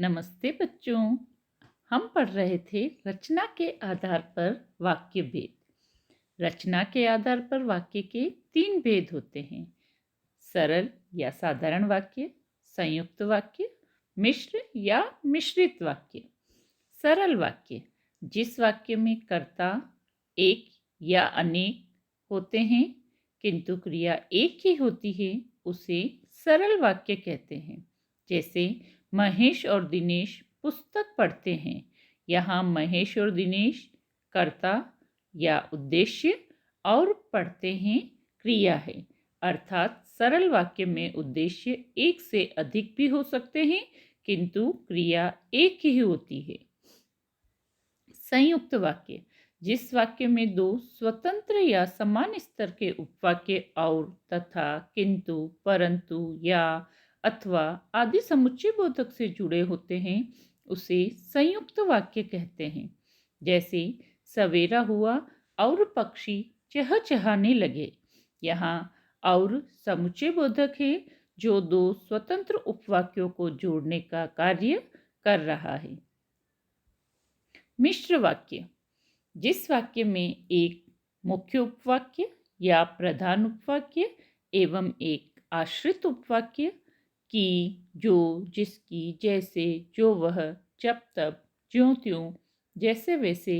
नमस्ते बच्चों। हम पढ़ रहे थे रचना के आधार पर वाक्य भेद। रचना के आधार पर वाक्य के 3 भेद होते हैं: सरल या साधारण वाक्य, संयुक्त वाक्य, मिश्र या मिश्रित वाक्य। सरल वाक्य जिस वाक्य में कर्ता एक या अनेक होते हैं किंतु क्रिया एक ही होती है, उसे सरल वाक्य कहते हैं। जैसे महेश और दिनेश पुस्तक पढ़ते हैं। यहाँ महेश और दिनेश कर्ता या उद्देश्य और पढ़ते हैं क्रिया है। अर्थात सरल वाक्य में उद्देश्य एक से अधिक भी हो सकते हैं किंतु क्रिया एक ही होती है। संयुक्त वाक्य जिस वाक्य में 2 स्वतंत्र या समान स्तर के उपवाक्य और, तथा, किंतु, परंतु, या, अथवा आदि समुच्चय बोधक से जुड़े होते हैं, उसे संयुक्त वाक्य कहते हैं। जैसे सवेरा हुआ और पक्षी चहचहाने लगे। यहाँ और समुच्चय बोधक है जो 2 स्वतंत्र उपवाक्यों को जोड़ने का कार्य कर रहा है। मिश्र वाक्य जिस वाक्य में एक मुख्य उपवाक्य या प्रधान उपवाक्य एवं एक आश्रित उपवाक्य की, जो, जिसकी, जैसे, जो वह, जब तब, ज्यों त्यों, जैसे वैसे,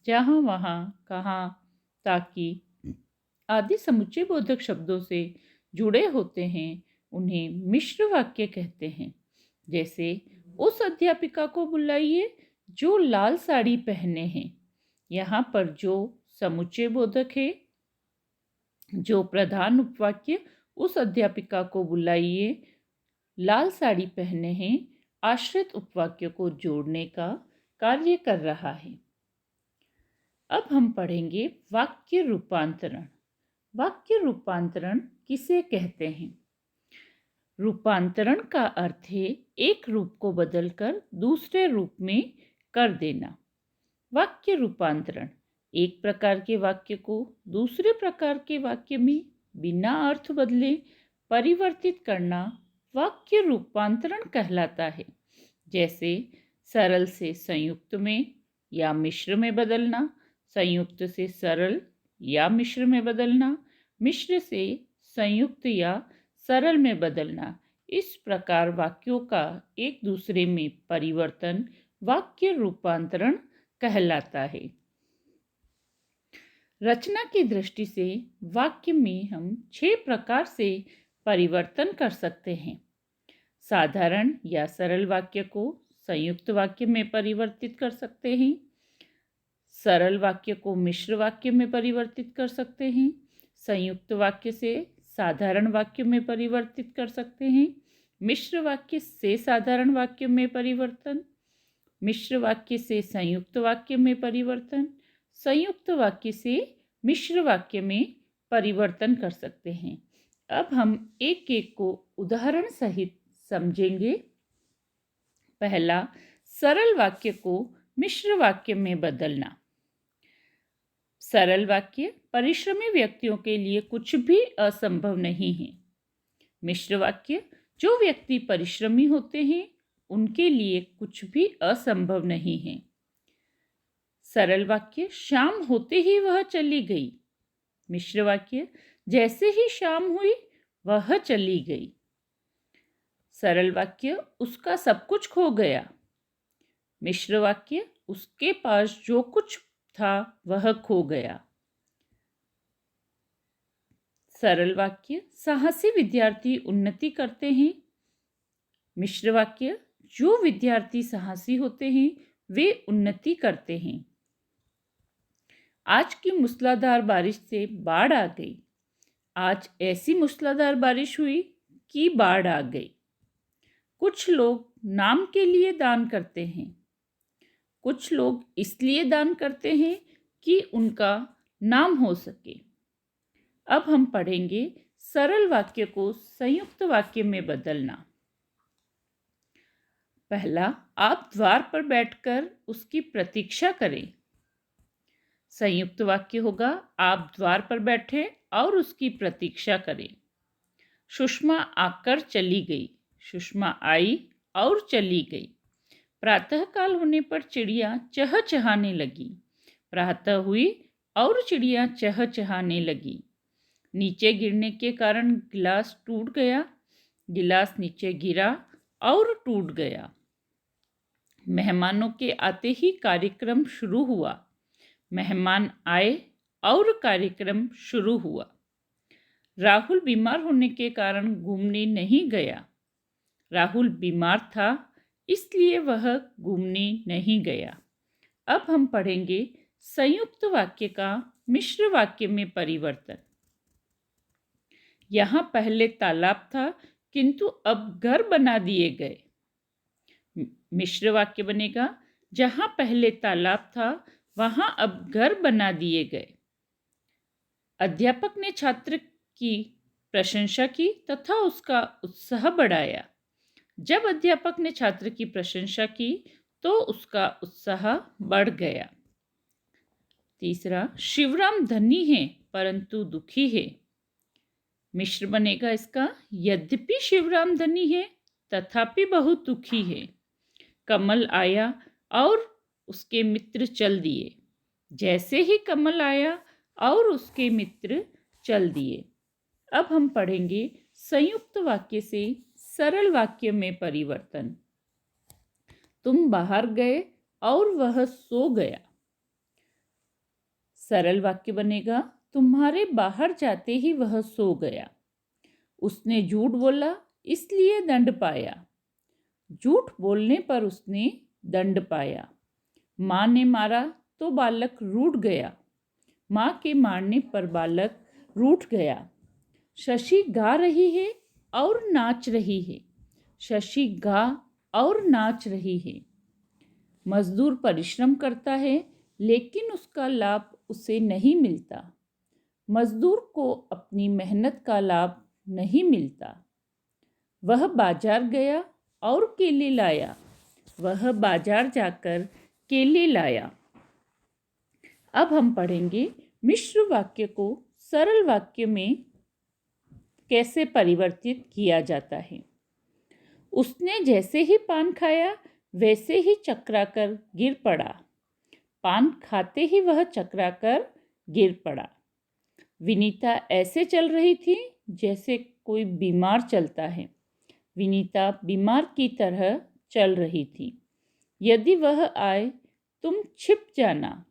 जहाँ वहाँ, कहाँ, ताकि आदि समुच्चय बोधक शब्दों से जुड़े होते हैं, उन्हें मिश्र वाक्य कहते हैं। जैसे उस अध्यापिका को बुलाइए जो लाल साड़ी पहने हैं। यहाँ पर जो समुच्चय बोधक है, जो प्रधान उपवाक्य उस अध्यापिका को बुलाइए लाल साड़ी पहने हैं, आश्रित उपवाक्य को जोड़ने का कार्य कर रहा है। अब हम पढ़ेंगे वाक्य रूपांतरण। वाक्य रूपांतरण किसे कहते हैं? रूपांतरण का अर्थ है एक रूप को बदलकर दूसरे रूप में कर देना। वाक्य रूपांतरण एक प्रकार के वाक्य को दूसरे प्रकार के वाक्य में बिना अर्थ बदले परिवर्तित करना वाक्य रूपांतरण कहलाता है। जैसे सरल से संयुक्त में या मिश्र में बदलना, संयुक्त से सरल या मिश्र में बदलना, मिश्र से संयुक्त या सरल में बदलना। इस प्रकार वाक्यों का एक दूसरे में परिवर्तन वाक्य रूपांतरण कहलाता है। रचना की दृष्टि से वाक्य में हम 6 प्रकार से परिवर्तन कर सकते हैं। साधारण या सरल वाक्य को संयुक्त वाक्य में परिवर्तित कर सकते हैं। सरल वाक्य को मिश्र वाक्य में परिवर्तित कर सकते हैं। संयुक्त वाक्य से साधारण वाक्य में परिवर्तित कर सकते हैं। मिश्र वाक्य से साधारण वाक्य में परिवर्तन, मिश्र वाक्य से संयुक्त वाक्य में परिवर्तन, संयुक्त वाक्य से मिश्र वाक्य में परिवर्तन कर सकते हैं। अब हम एक एक को उदाहरण सहित समझेंगे। पहला, सरल वाक्य को मिश्र वाक्य में बदलना। सरल वाक्य परिश्रमी व्यक्तियों के लिए कुछ भी असंभव नहीं है। मिश्र वाक्य जो व्यक्ति परिश्रमी होते हैं उनके लिए कुछ भी असंभव नहीं है। सरल वाक्य शाम होते ही वह चली गई। मिश्र वाक्य जैसे ही शाम हुई वह चली गई। सरल वाक्य उसका सब कुछ खो गया। मिश्र वाक्य उसके पास जो कुछ था वह खो गया। सरल वाक्य साहसी विद्यार्थी उन्नति करते हैं। मिश्र वाक्य जो विद्यार्थी साहसी होते हैं वे उन्नति करते हैं। आज की मूसलाधार बारिश से बाढ़ आ गई। आज ऐसी मूसलाधार बारिश हुई कि बाढ़ आ गई। कुछ लोग नाम के लिए दान करते हैं। कुछ लोग इसलिए दान करते हैं कि उनका नाम हो सके। अब हम पढ़ेंगे सरल वाक्य को संयुक्त वाक्य में बदलना। पहला, आप द्वार पर बैठकर उसकी प्रतीक्षा करें। संयुक्त वाक्य होगा आप द्वार पर बैठे और उसकी प्रतीक्षा करें। सुषमा आकर चली गई। सुषमा आई और चली गई। प्रातःकाल होने पर चिड़िया चहचहाने लगी। प्रातः हुई और चिड़िया चहचहाने लगी। नीचे गिरने के कारण गिलास टूट गया। गिलास नीचे गिरा और टूट गया। मेहमानों के आते ही कार्यक्रम शुरू हुआ। मेहमान आए और कार्यक्रम शुरू हुआ। राहुल बीमार होने के कारण घूमने नहीं गया। राहुल बीमार था, इसलिए वह घूमने नहीं गया। अब हम पढ़ेंगे संयुक्त वाक्य का मिश्र वाक्य में परिवर्तन। यहाँ पहले तालाब था, किंतु अब घर बना दिए गए। मिश्र वाक्य बनेगा, जहाँ पहले तालाब था वहाँ अब घर बना दिए गए। अध्यापक ने छात्र की प्रशंसा की तथा उसका उत्साह बढ़ाया। जब अध्यापक ने छात्र की प्रशंसा की तो उसका उत्साह बढ़ गया। तीसरा, शिवराम धनी है परंतु दुखी है। मिश्र बनेगा इसका, यद्यपि शिवराम धनी है तथापि बहुत दुखी है। कमल आया और उसके मित्र चल दिए। जैसे ही कमल आया और उसके मित्र चल दिए। अब हम पढ़ेंगे संयुक्त वाक्य से सरल वाक्य में परिवर्तन। तुम बाहर गए और वह सो गया। सरल वाक्य बनेगा, तुम्हारे बाहर जाते ही वह सो गया। उसने झूठ बोला इसलिए दंड पाया। झूठ बोलने पर उसने दंड पाया। माँ ने मारा तो बालक रूठ गया। माँ के मारने पर बालक रूठ गया। शशि गा रही है और नाच रही है। शशि गा और नाच रही है। मजदूर परिश्रम करता है लेकिन उसका लाभ उसे नहीं मिलता। मजदूर को अपनी मेहनत का लाभ नहीं मिलता। वह बाजार गया और केले लाया। वह बाजार जाकर केले लाया। अब हम पढ़ेंगे मिश्र वाक्य को सरल वाक्य में कैसे परिवर्तित किया जाता है। उसने जैसे ही पान खाया वैसे ही चकराकर गिर पड़ा। पान खाते ही वह चकराकर गिर पड़ा। विनीता ऐसे चल रही थी जैसे कोई बीमार चलता है। विनीता बीमार की तरह चल रही थी। यदि वह आए तुम छिप जाना।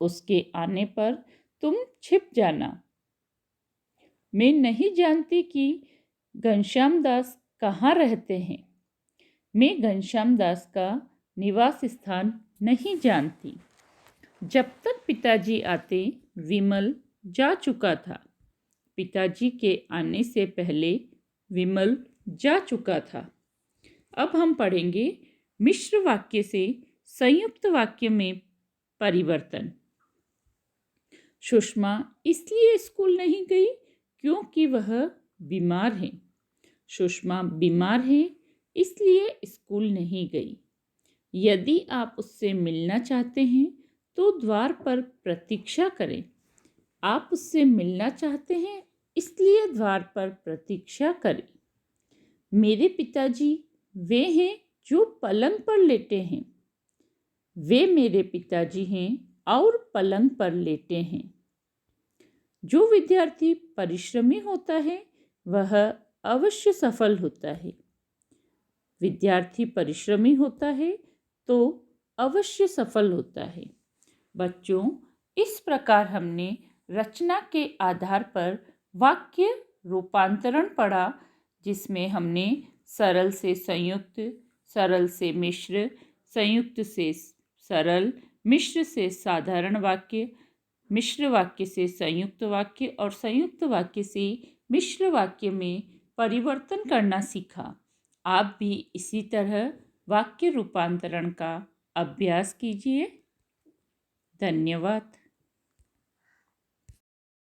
उसके आने पर तुम छिप जाना। मैं नहीं जानती कि घनश्याम दास कहाँ रहते हैं। मैं घनश्याम दास का निवास स्थान नहीं जानती। जब तक पिताजी आते विमल जा चुका था। पिताजी के आने से पहले विमल जा चुका था। अब हम पढ़ेंगे मिश्र वाक्य से संयुक्त वाक्य में परिवर्तन। सुषमा इसलिए स्कूल नहीं गई क्योंकि वह बीमार है। सुषमा बीमार है इसलिए स्कूल नहीं गई। यदि आप उससे मिलना चाहते हैं तो द्वार पर प्रतीक्षा करें। आप उससे मिलना चाहते हैं इसलिए द्वार पर प्रतीक्षा करें। मेरे पिताजी वे हैं जो पलंग पर लेटे हैं। वे मेरे पिताजी हैं और पलंग पर लेटे हैं। जो विद्यार्थी परिश्रमी होता है वह अवश्य सफल होता है। विद्यार्थी परिश्रमी होता है तो अवश्य सफल होता है। बच्चों, इस प्रकार हमने रचना के आधार पर वाक्य रूपांतरण पढ़ा, जिसमें हमने सरल से संयुक्त, सरल से मिश्र, संयुक्त से सरल, मिश्र से साधारण वाक्य, मिश्र वाक्य से संयुक्त वाक्य और संयुक्त वाक्य से मिश्र वाक्य में परिवर्तन करना सीखा। आप भी इसी तरह वाक्य रूपांतरण का अभ्यास कीजिए। धन्यवाद।